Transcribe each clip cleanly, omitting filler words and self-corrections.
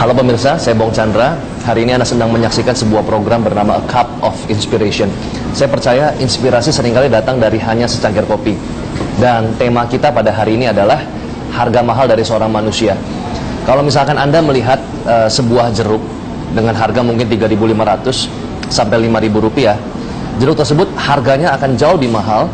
Halo pemirsa, saya Bong Chandra. Hari ini Anda sedang menyaksikan sebuah program bernama A Cup of Inspiration. Saya percaya inspirasi seringkali datang dari hanya secangkir kopi. Dan tema kita pada hari ini adalah harga mahal dari seorang manusia. Kalau misalkan Anda melihat sebuah jeruk dengan harga mungkin 3.500 sampai 5.000 rupiah, jeruk tersebut harganya akan jauh lebih mahal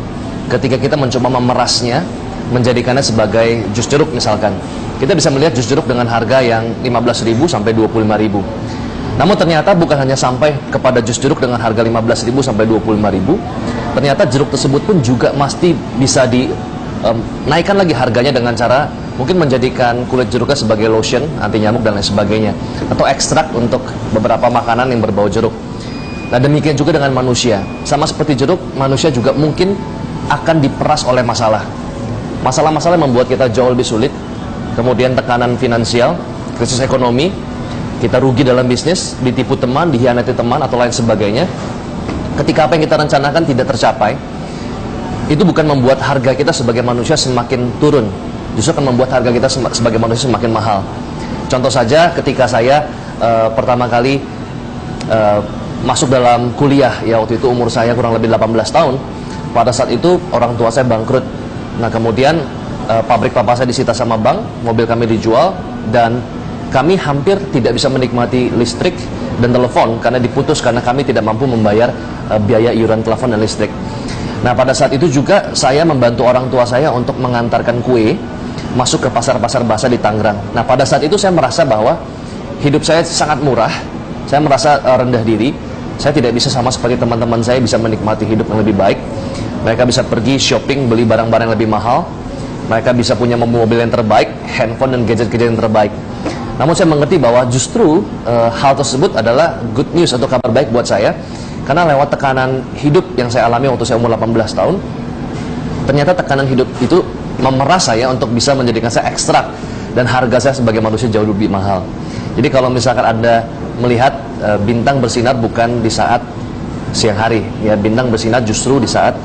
ketika kita mencoba memerasnya, menjadikannya sebagai jus jeruk misalkan. Kita bisa melihat jus jeruk dengan harga yang 15.000 sampai 25.000. Namun ternyata bukan hanya sampai kepada jus jeruk dengan harga 15.000 sampai 25.000. Ternyata jeruk tersebut pun juga masih bisa dinaikkan lagi harganya dengan cara mungkin menjadikan kulit jeruknya sebagai lotion anti nyamuk dan lain sebagainya, atau ekstrak untuk beberapa makanan yang berbau jeruk. Nah, demikian juga dengan manusia. Sama seperti jeruk, manusia juga mungkin akan diperas oleh masalah. Masalah-masalah yang membuat kita jauh lebih sulit. Kemudian tekanan finansial, krisis ekonomi, kita rugi dalam bisnis, ditipu teman, dikhianati teman, atau lain sebagainya. Ketika apa yang kita rencanakan tidak tercapai, itu bukan membuat harga kita sebagai manusia semakin turun, justru akan membuat harga kita sebagai manusia semakin mahal. Contoh saja ketika saya pertama kali masuk dalam kuliah, ya waktu itu umur saya kurang lebih 18 tahun. Pada saat itu orang tua saya bangkrut. Nah kemudian pabrik papa saya disita sama bank, mobil kami dijual, dan kami hampir tidak bisa menikmati listrik dan telepon karena diputus karena kami tidak mampu membayar biaya iuran telepon dan listrik. Nah pada saat itu juga saya membantu orang tua saya untuk mengantarkan kue masuk ke pasar-pasar basah di Tangerang. Nah pada saat itu saya merasa bahwa hidup saya sangat murah, saya merasa rendah diri, saya tidak bisa sama seperti teman-teman saya bisa menikmati hidup yang lebih baik. Mereka bisa pergi shopping, beli barang-barang yang lebih mahal. Mereka bisa punya mobil yang terbaik, handphone dan gadget-gadget yang terbaik. Namun saya mengerti bahwa justru hal tersebut adalah good news atau kabar baik buat saya. Karena lewat tekanan hidup yang saya alami waktu saya umur 18 tahun, ternyata tekanan hidup itu memeras saya untuk bisa menjadikan saya ekstrak. Dan harga saya sebagai manusia jauh lebih mahal. Jadi kalau misalkan Anda melihat bintang bersinar bukan di saat siang hari, ya bintang bersinar justru di saat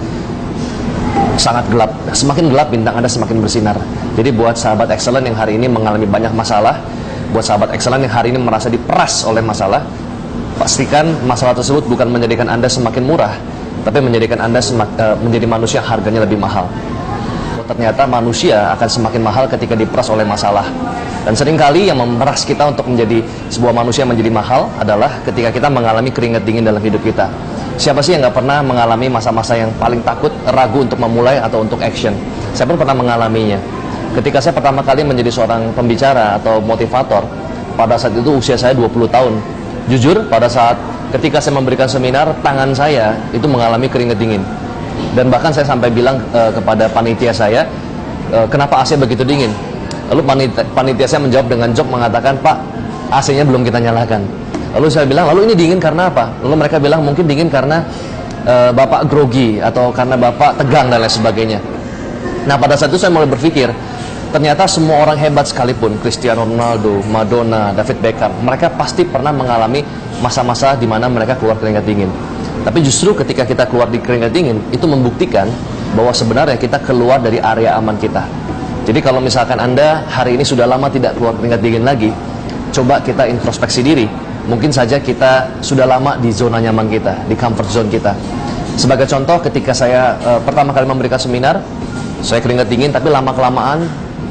sangat gelap. Semakin gelap bintang Anda semakin bersinar. Jadi buat sahabat excellent yang hari ini mengalami banyak masalah, buat sahabat excellent yang hari ini merasa diperas oleh masalah, pastikan masalah tersebut bukan menjadikan Anda semakin murah, tapi menjadikan Anda menjadi manusia yang harganya lebih mahal. Ternyata manusia akan semakin mahal ketika diperas oleh masalah. Dan seringkali yang memeras kita untuk menjadi sebuah manusia yang menjadi mahal adalah ketika kita mengalami keringat dingin dalam hidup kita. Siapa sih yang nggak pernah mengalami masa-masa yang paling takut, ragu untuk memulai atau untuk action? Saya pun pernah mengalaminya. Ketika saya pertama kali menjadi seorang pembicara atau motivator, pada saat itu usia saya 20 tahun. Jujur, pada saat ketika saya memberikan seminar, tangan saya itu mengalami keringat dingin. Dan bahkan saya sampai bilang kepada panitia saya, kenapa AC begitu dingin? Lalu panitia saya menjawab dengan jok mengatakan, Pak, AC-nya belum kita nyalakan. Lalu saya bilang, lalu ini dingin karena apa? Lalu mereka bilang mungkin dingin karena Bapak grogi atau karena Bapak tegang dan lain sebagainya. Nah pada saat itu saya mulai berpikir, ternyata semua orang hebat sekalipun, Cristiano Ronaldo, Madonna, David Beckham, mereka pasti pernah mengalami masa-masa di mana mereka keluar keringat dingin. Tapi justru ketika kita keluar di keringat dingin, itu membuktikan bahwa sebenarnya kita keluar dari area aman kita. Jadi kalau misalkan Anda hari ini sudah lama tidak keluar keringat dingin lagi, coba kita introspeksi diri. Mungkin saja kita sudah lama di zona nyaman kita, di comfort zone kita. Sebagai contoh, ketika saya pertama kali memberikan seminar, saya keringat dingin, tapi lama-kelamaan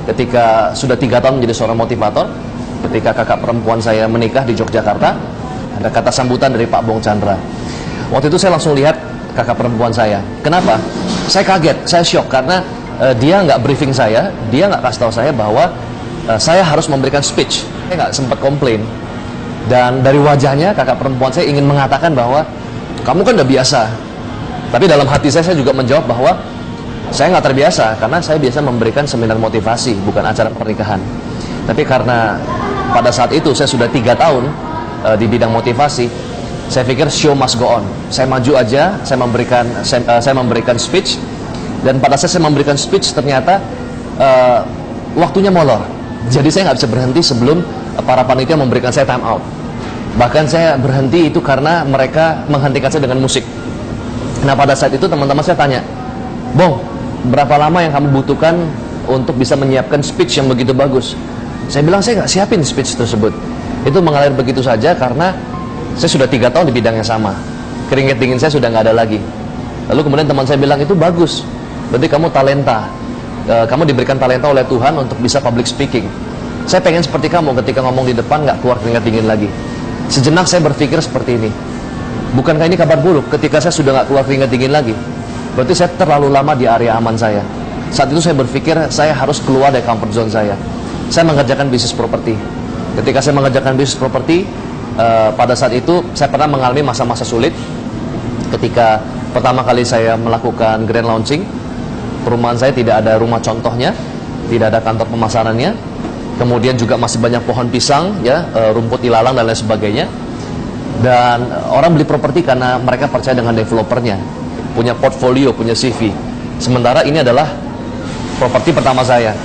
ketika sudah 3 tahun menjadi seorang motivator, ketika kakak perempuan saya menikah di Yogyakarta, ada kata sambutan dari Pak Bong Chandra. Waktu itu saya langsung lihat kakak perempuan saya. Kenapa? Saya kaget, saya shock karena dia nggak briefing saya, dia nggak kasih tahu saya bahwa saya harus memberikan speech. Saya nggak sempat komplain. Dan dari wajahnya kakak perempuan saya ingin mengatakan bahwa kamu kan udah biasa. Tapi dalam hati saya juga menjawab bahwa saya nggak terbiasa karena saya biasa memberikan seminar motivasi, bukan acara pernikahan. Tapi karena pada saat itu saya sudah 3 tahun di bidang motivasi, saya pikir show must go on. Saya maju aja, saya memberikan speech. Dan pada saat saya memberikan speech ternyata waktunya molor. Jadi saya nggak bisa berhenti sebelum para panitia memberikan saya time out. Bahkan saya berhenti itu karena mereka menghentikan saya dengan musik. Nah pada saat itu teman-teman saya tanya, Bong, berapa lama yang kamu butuhkan untuk bisa menyiapkan speech yang begitu bagus? Saya bilang saya nggak siapin speech tersebut. Itu mengalir begitu saja karena saya sudah 3 tahun di bidang yang sama. Keringat dingin saya sudah nggak ada lagi. Lalu kemudian teman saya bilang, itu bagus, berarti kamu talenta, kamu diberikan talenta oleh Tuhan untuk bisa public speaking. Saya pengen seperti kamu, ketika ngomong di depan nggak keluar keringat dingin lagi. Sejenak saya berpikir seperti ini, bukankah ini kabar buruk ketika saya sudah nggak keluar keringat dingin lagi? Berarti saya terlalu lama di area aman saya. Saat itu saya berpikir saya harus keluar dari comfort zone saya. Saya mengerjakan bisnis properti. Ketika saya mengerjakan bisnis properti, pada saat itu saya pernah mengalami masa-masa sulit. Ketika pertama kali saya melakukan grand launching, perumahan saya tidak ada rumah contohnya, tidak ada kantor pemasarannya, kemudian juga masih banyak pohon pisang, ya, rumput ilalang dan lain sebagainya. Dan orang beli properti karena mereka percaya dengan developernya, punya portfolio, punya CV. Sementara ini adalah properti pertama saya.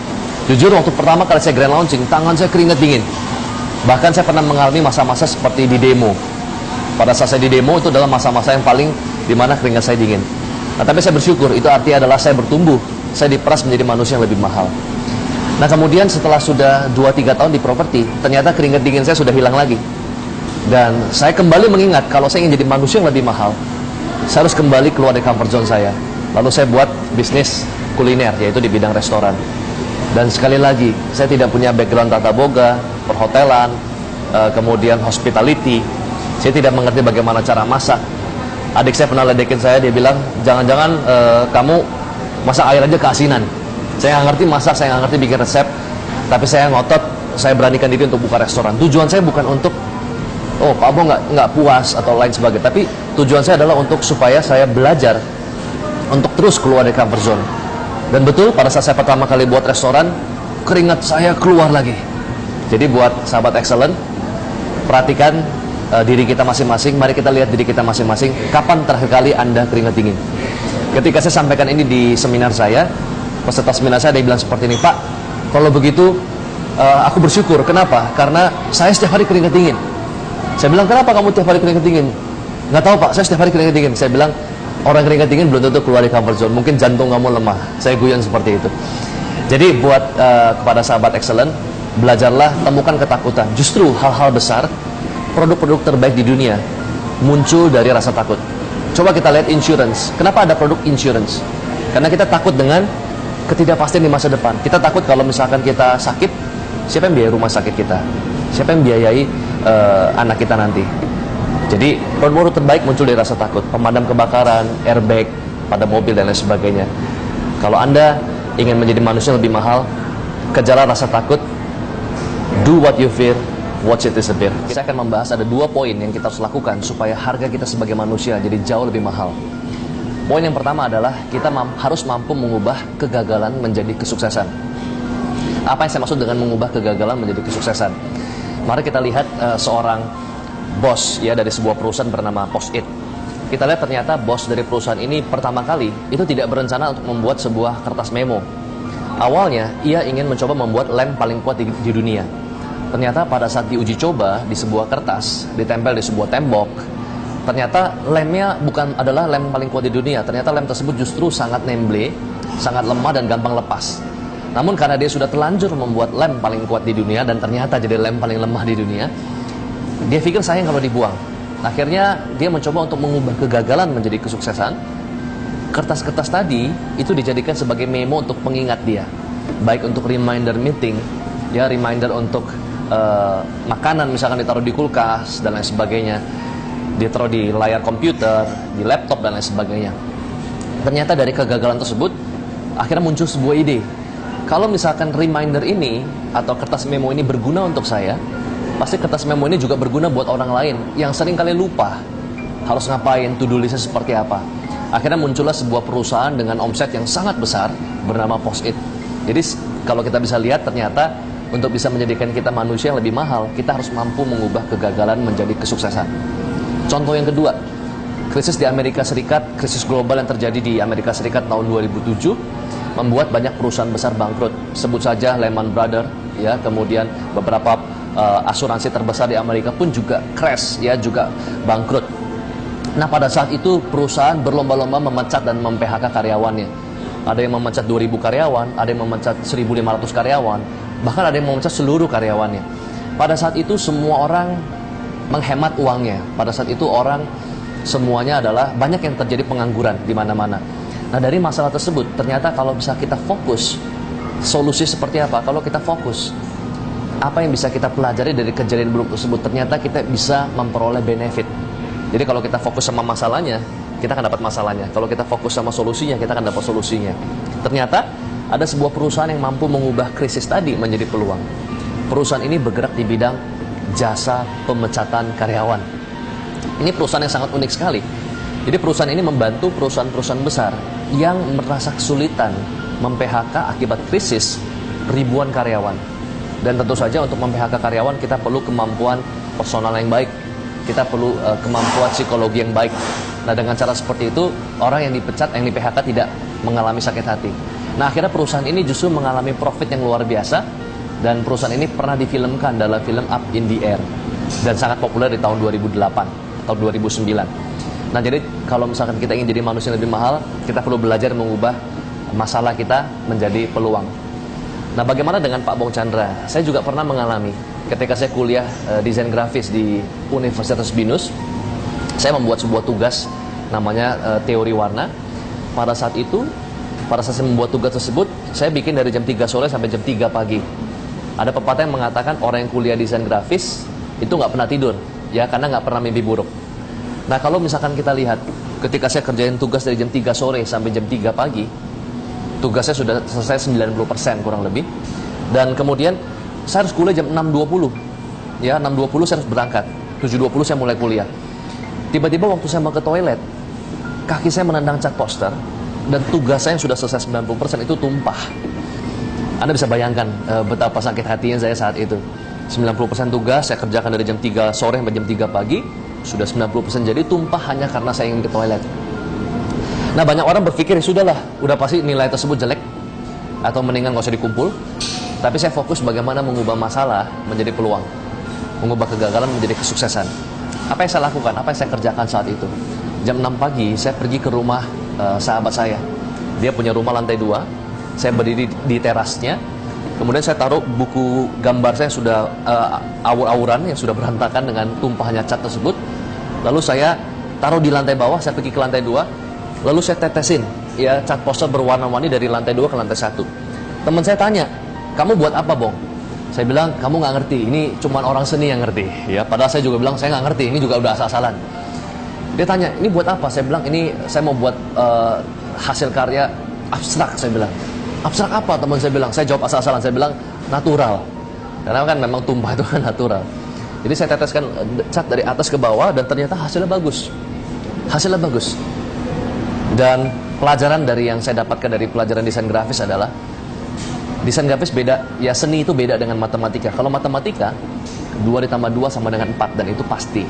Jujur, waktu pertama kali saya grand launching, tangan saya keringat dingin. Bahkan saya pernah mengalami masa-masa seperti di demo. Pada saat saya di demo, itu adalah masa-masa yang paling dimana keringat saya dingin. Nah, tapi saya bersyukur, itu artinya adalah saya bertumbuh, saya diperas menjadi manusia yang lebih mahal. Nah, kemudian setelah sudah 2-3 tahun di properti, ternyata keringat dingin saya sudah hilang lagi. Dan saya kembali mengingat, kalau saya ingin jadi manusia yang lebih mahal, saya harus kembali keluar dari comfort zone saya. Lalu saya buat bisnis kuliner, yaitu di bidang restoran. Dan sekali lagi, saya tidak punya background tata boga, perhotelan, kemudian hospitality. Saya tidak mengerti bagaimana cara masak. Adik saya pernah ledekin saya, dia bilang, jangan-jangan kamu masak air aja keasinan. Saya nggak ngerti masak, saya nggak ngerti bikin resep, tapi saya ngotot, saya beranikan diri untuk buka restoran. Tujuan saya bukan untuk, oh Pak Abo nggak puas atau lain sebagainya, tapi tujuan saya adalah untuk supaya saya belajar untuk terus keluar dari comfort zone. Dan betul, pada saat saya pertama kali buat restoran, keringat saya keluar lagi. Jadi buat sahabat excellent, perhatikan diri kita masing-masing. Mari kita lihat diri kita masing-masing. Kapan terakhir kali Anda keringat dingin? Ketika saya sampaikan ini di seminar saya, peserta seminar saya, dia bilang seperti ini, Pak, kalau begitu aku bersyukur. Kenapa? Karena saya setiap hari keringat dingin. Saya bilang, kenapa kamu setiap hari keringat dingin? Nggak tahu Pak, saya setiap hari keringat dingin. Saya bilang, orang keringat dingin belum tentu keluar dari comfort zone. Mungkin jantung kamu lemah. Saya guyon seperti itu. Jadi buat kepada sahabat excellent, belajarlah temukan ketakutan. Justru hal-hal besar, produk-produk terbaik di dunia muncul dari rasa takut. Coba kita lihat insurance. Kenapa ada produk insurance? Karena kita takut dengan ketidakpastian di masa depan. Kita takut kalau misalkan kita sakit, siapa yang biayai rumah sakit kita? Siapa yang biayai anak kita nanti? Jadi produk-produk terbaik muncul dari rasa takut. Pemadam kebakaran, airbag pada mobil dan lain sebagainya. Kalau Anda ingin menjadi manusia yang lebih mahal, kejarlah rasa takut. Do what you fear, watch it disappear. Kita akan membahas ada 2 poin yang kita harus lakukan supaya harga kita sebagai manusia jadi jauh lebih mahal. Poin yang pertama adalah kita harus mampu mengubah kegagalan menjadi kesuksesan. Apa yang saya maksud dengan mengubah kegagalan menjadi kesuksesan? Mari kita lihat seorang bos, ya, dari sebuah perusahaan bernama Post-it. Kita lihat ternyata bos dari perusahaan ini pertama kali itu tidak berencana untuk membuat sebuah kertas memo. Awalnya ia ingin mencoba membuat lem paling kuat di dunia. Ternyata pada saat diuji coba di sebuah kertas, ditempel di sebuah tembok, ternyata lemnya bukan adalah lem paling kuat di dunia. Ternyata lem tersebut justru sangat nemble, sangat lemah dan gampang lepas. Namun karena dia sudah terlanjur membuat lem paling kuat di dunia dan ternyata jadi lem paling lemah di dunia, dia pikir sayang kalau dibuang. Akhirnya dia mencoba untuk mengubah kegagalan menjadi kesuksesan. Kertas-kertas tadi itu dijadikan sebagai memo untuk pengingat dia, baik untuk reminder meeting, ya, reminder untuk makanan misalkan ditaruh di kulkas dan lain sebagainya, ditaruh di layar komputer, di laptop dan lain sebagainya. Ternyata dari kegagalan tersebut akhirnya muncul sebuah ide. Kalau misalkan reminder ini atau kertas memo ini berguna untuk saya, pasti kertas memo ini juga berguna buat orang lain yang sering kali lupa harus ngapain, to-do listnya seperti apa. Akhirnya muncullah sebuah perusahaan dengan omset yang sangat besar bernama Post-it. Jadi kalau kita bisa lihat, ternyata untuk bisa menjadikan kita manusia yang lebih mahal, kita harus mampu mengubah kegagalan menjadi kesuksesan. Contoh yang kedua, krisis di Amerika Serikat, krisis global yang terjadi di Amerika Serikat tahun 2007 membuat banyak perusahaan besar bangkrut. Sebut saja Lehman Brothers, ya, kemudian beberapa asuransi terbesar di Amerika pun juga crash, ya, juga bangkrut. Nah, pada saat itu perusahaan berlomba-lomba memecat dan mem-PHK karyawannya. Ada yang memecat 2.000 karyawan, ada yang memecat 1.500 karyawan, bahkan ada yang memecat seluruh karyawannya. Pada saat itu semua orang menghemat uangnya. Pada saat itu orang semuanya adalah banyak yang terjadi pengangguran di mana-mana. Nah, dari masalah tersebut ternyata kalau bisa kita fokus, solusi seperti apa? Kalau kita fokus, apa yang bisa kita pelajari dari kejadian buruk tersebut? Ternyata kita bisa memperoleh benefit. Jadi kalau kita fokus sama masalahnya, kita akan dapat masalahnya. Kalau kita fokus sama solusinya, kita akan dapat solusinya. Ternyata ada sebuah perusahaan yang mampu mengubah krisis tadi menjadi peluang. Perusahaan ini bergerak di bidang jasa pemecatan karyawan. Ini perusahaan yang sangat unik sekali. Jadi perusahaan ini membantu perusahaan-perusahaan besar yang merasa kesulitan mem-PHK akibat krisis ribuan karyawan. Dan tentu saja untuk mem-PHK karyawan kita perlu kemampuan personal yang baik. Kita perlu kemampuan psikologi yang baik. Nah, dengan cara seperti itu, orang yang dipecat, yang di-PHK tidak mengalami sakit hati. Nah, akhirnya perusahaan ini justru mengalami profit yang luar biasa. Dan perusahaan ini pernah difilmkan dalam film Up in the Air. Dan sangat populer di tahun 2008 atau 2009. Nah, jadi kalau misalkan kita ingin jadi manusia yang lebih mahal, kita perlu belajar mengubah masalah kita menjadi peluang. Nah, bagaimana dengan Pak Bong Chandra? Saya juga pernah mengalami ketika saya kuliah desain grafis di Universitas Binus. Saya membuat sebuah tugas namanya teori warna. Pada saat itu, pada saat saya membuat tugas tersebut, saya bikin dari jam 3 sore sampai jam 3 pagi. Ada pepatah yang mengatakan orang yang kuliah desain grafis itu nggak pernah tidur, ya, karena nggak pernah mimpi buruk. Nah, kalau misalkan kita lihat, ketika saya kerjain tugas dari jam 3 sore sampai jam 3 pagi, tugasnya sudah selesai 90% kurang lebih. Dan kemudian saya harus kuliah jam 6.20. Ya, 6.20 saya harus berangkat. 7.20 saya mulai kuliah. Tiba-tiba waktu saya mau ke toilet, kaki saya menendang cat poster dan tugas saya yang sudah selesai 90% itu tumpah. Anda bisa bayangkan betapa sakit hatinya saya saat itu. 90% tugas saya kerjakan dari jam 3 sore sampai jam 3 pagi, sudah 90% jadi tumpah hanya karena saya ingin ke toilet. Nah, banyak orang berpikir, ya sudahlah, udah pasti nilai tersebut jelek, atau mendingan gak usah dikumpul. Tapi saya fokus bagaimana mengubah masalah menjadi peluang, mengubah kegagalan menjadi kesuksesan. Apa yang saya lakukan? Apa yang saya kerjakan saat itu? Jam 6 pagi saya pergi ke rumah sahabat saya. Dia punya rumah lantai 2. Saya berdiri di terasnya. Kemudian saya taruh buku gambar saya sudah awur-awuran, yang sudah berantakan dengan tumpahnya cat tersebut. Lalu saya taruh di lantai bawah. Saya pergi ke lantai 2. Lalu saya tetesin ya cat poster berwarna-warni dari lantai 2 ke lantai 1. Teman saya tanya, "Kamu buat apa, Bong?" Saya bilang, "Kamu nggak ngerti, ini cuma orang seni yang ngerti." Ya, padahal saya juga bilang, "Saya nggak ngerti, ini juga udah asal-asalan." Dia tanya, "Ini buat apa?" Saya bilang, "Ini saya mau buat hasil karya abstrak." Saya bilang, "Abstrak apa?" Teman saya bilang. Saya jawab asal-asalan, saya bilang, "Natural." Karena kan memang tumpah itu kan natural. Jadi saya teteskan cat dari atas ke bawah dan ternyata hasilnya bagus. Hasilnya bagus. Dan pelajaran dari yang saya dapatkan dari pelajaran desain grafis adalah desain grafis beda, ya seni itu beda dengan matematika. Kalau matematika 2 ditambah 2 sama dengan 4 dan itu pasti.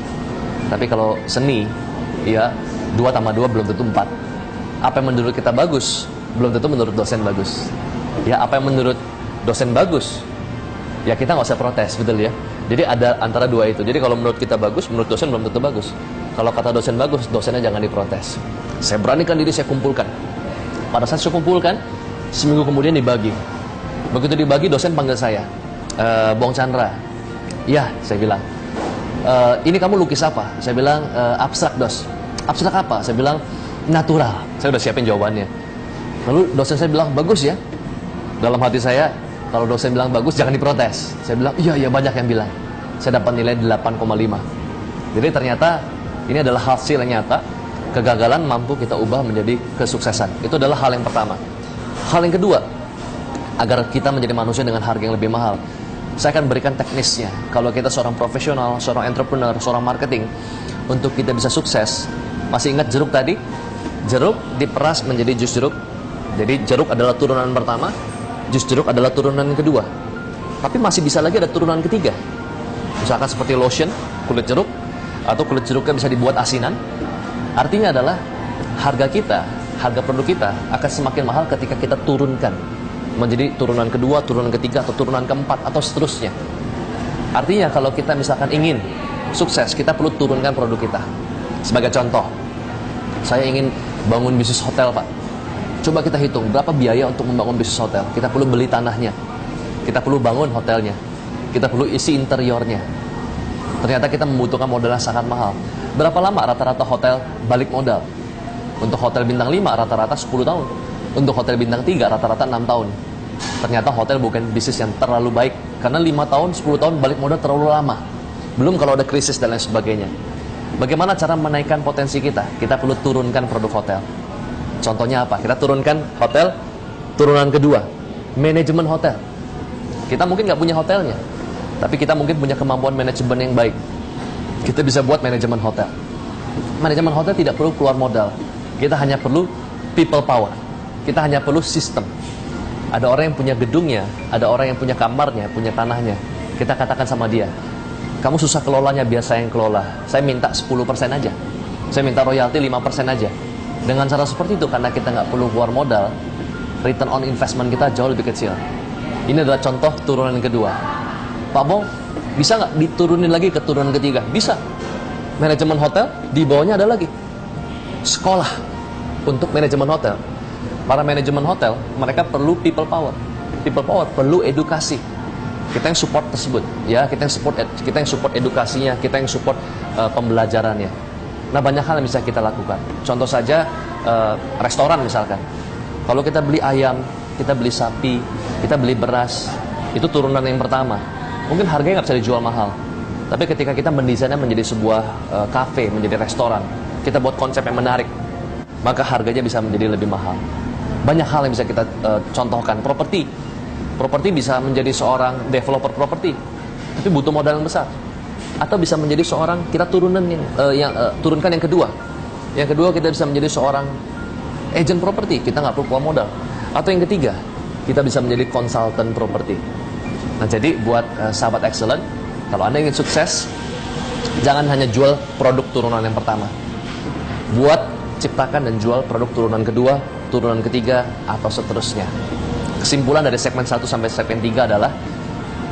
Tapi kalau seni, ya 2 tambah 2 belum tentu 4. Apa yang menurut kita bagus belum tentu menurut dosen bagus. Ya, apa yang menurut dosen bagus, ya kita nggak usah protes, betul ya. Jadi ada antara dua itu. Jadi kalau menurut kita bagus, menurut dosen belum tentu bagus. Kalau kata dosen bagus, dosennya jangan diprotes. Saya beranikan diri, saya kumpulkan. Pada saat saya kumpulkan, seminggu kemudian dibagi. Begitu dibagi, dosen panggil saya, "Bong Chandra." "Ya," saya bilang. "Ini kamu lukis apa?" Saya bilang, "Abstrak, Dos." "Abstrak apa?" Saya bilang, "Natural." Saya udah siapin jawabannya. Lalu dosen saya bilang, "Bagus ya." Dalam hati saya, kalau dosen bilang bagus, jangan diprotes. Saya bilang, iya banyak yang bilang. Saya dapat nilai 8,5. Jadi ternyata ini adalah hasil yang nyata. Kegagalan mampu kita ubah menjadi kesuksesan. Itu adalah hal yang pertama. Hal yang kedua, agar kita menjadi manusia dengan harga yang lebih mahal, saya akan berikan teknisnya. Kalau kita seorang profesional, seorang entrepreneur, seorang marketing, untuk kita bisa sukses, masih ingat jeruk tadi? Jeruk diperas menjadi jus jeruk. Jadi jeruk adalah turunan pertama, jus jeruk adalah turunan yang kedua. Tapi masih bisa lagi ada turunan ketiga. Misalkan seperti lotion, kulit jeruk, atau kulit jeruknya bisa dibuat asinan. Artinya adalah harga kita, harga produk kita akan semakin mahal ketika kita turunkan menjadi turunan kedua, turunan ketiga, atau turunan keempat, atau seterusnya. Artinya kalau kita misalkan ingin sukses, kita perlu turunkan produk kita. Sebagai contoh, saya ingin bangun bisnis hotel, Pak. Coba kita hitung berapa biaya untuk membangun bisnis hotel. Kita perlu beli tanahnya, kita perlu bangun hotelnya. kita perlu isi interiornya. Ternyata kita membutuhkan modal yang sangat mahal. Berapa lama rata-rata hotel balik modal? Untuk hotel bintang 5 rata-rata 10 tahun. Untuk hotel bintang 3 rata-rata 6 tahun. Ternyata hotel bukan bisnis yang terlalu baik, karena 5 tahun, 10 tahun balik modal terlalu lama. Belum kalau ada krisis dan lain sebagainya. Bagaimana cara menaikkan potensi kita? Kita perlu turunkan produk hotel. Contohnya apa? Kita turunkan hotel, turunan kedua, manajemen hotel. Kita mungkin nggak punya hotelnya, tapi kita mungkin punya kemampuan manajemen yang baik. Kita bisa buat manajemen hotel. Manajemen hotel tidak perlu keluar modal. Kita hanya perlu people power. Kita hanya perlu sistem. Ada orang yang punya gedungnya, ada orang yang punya kamarnya, punya tanahnya. Kita katakan sama dia, kamu susah kelolanya, biar saya yang kelola. Saya minta 10% aja. Saya minta royalti 5% aja. Dengan cara seperti itu, karena kita nggak perlu keluar modal, return on investment kita jauh lebih kecil. Ini adalah contoh turunan yang kedua. Pak Bong, bisa nggak diturunin lagi ke turunan ketiga? Bisa. Manajemen hotel, di bawahnya ada lagi sekolah untuk manajemen hotel. Para manajemen hotel, mereka perlu people power. People power perlu edukasi. Kita yang support tersebut, ya, kita yang support edukasinya, kita yang support pembelajarannya. Nah, banyak hal yang bisa kita lakukan. Contoh saja restoran misalkan. Kalau kita beli ayam, kita beli sapi, kita beli beras, itu turunan yang pertama. Mungkin harganya nggak bisa dijual mahal, tapi ketika kita mendesainnya menjadi sebuah cafe, menjadi restoran, kita buat konsep yang menarik, maka harganya bisa menjadi lebih mahal. Banyak hal yang bisa kita contohkan. Properti bisa menjadi seorang developer properti, tapi butuh modal yang besar. Atau bisa menjadi seorang, kita turunkan yang kedua. Yang kedua, kita bisa menjadi seorang agent properti, kita nggak perlu keluar modal. Atau yang ketiga, kita bisa menjadi konsultan properti. Nah, jadi buat sahabat excellent, kalau Anda ingin sukses, jangan hanya jual produk turunan yang pertama. Ciptakan dan jual produk turunan kedua, turunan ketiga, atau seterusnya. Kesimpulan dari segmen 1 sampai segmen 3 adalah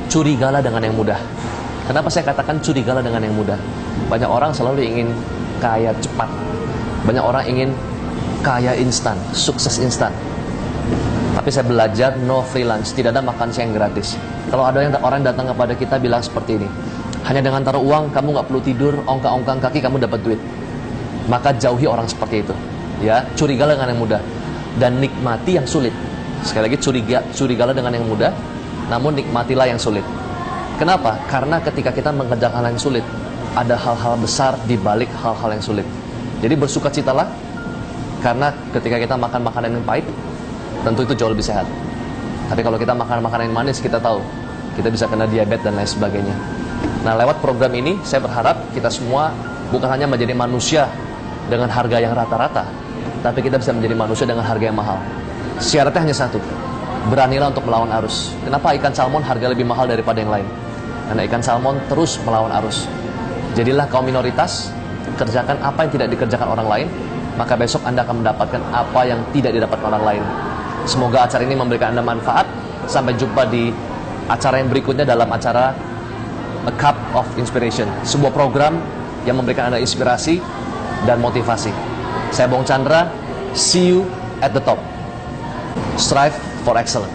curigalah dengan yang mudah. Kenapa saya katakan curigalah dengan yang mudah? Banyak orang selalu ingin kaya cepat. Banyak orang ingin kaya instan, sukses instan. Tapi saya belajar no freelance, tidak ada makan siang gratis. Kalau ada orang datang kepada kita bilang seperti ini, hanya dengan taruh uang, kamu nggak perlu tidur, ongkang-ongkang kaki, kamu dapat duit. Maka jauhi orang seperti itu. Ya, curigalah dengan yang mudah dan nikmati yang sulit. Sekali lagi, curigalah dengan yang mudah, namun nikmatilah yang sulit. Kenapa? Karena ketika kita mengerjakan hal yang sulit, ada hal-hal besar di balik hal-hal yang sulit. Jadi bersukacitalah, karena ketika kita makan makanan yang pahit, tentu itu jauh lebih sehat. Tapi kalau kita makan makanan yang manis, kita tahu kita bisa kena diabetes dan lain sebagainya. Nah, lewat program ini, saya berharap kita semua bukan hanya menjadi manusia dengan harga yang rata-rata, tapi kita bisa menjadi manusia dengan harga yang mahal. Syaratnya hanya satu, beranilah untuk melawan arus. Kenapa ikan salmon harga lebih mahal daripada yang lain? Karena ikan salmon terus melawan arus. Jadilah kaum minoritas, kerjakan apa yang tidak dikerjakan orang lain, maka besok Anda akan mendapatkan apa yang tidak didapatkan orang lain. Semoga acara ini memberikan Anda manfaat. Sampai jumpa di acara yang berikutnya dalam acara A Cup of Inspiration, sebuah program yang memberikan Anda inspirasi dan motivasi. Saya Bong Chandra, see you at the top. Strive for excellence.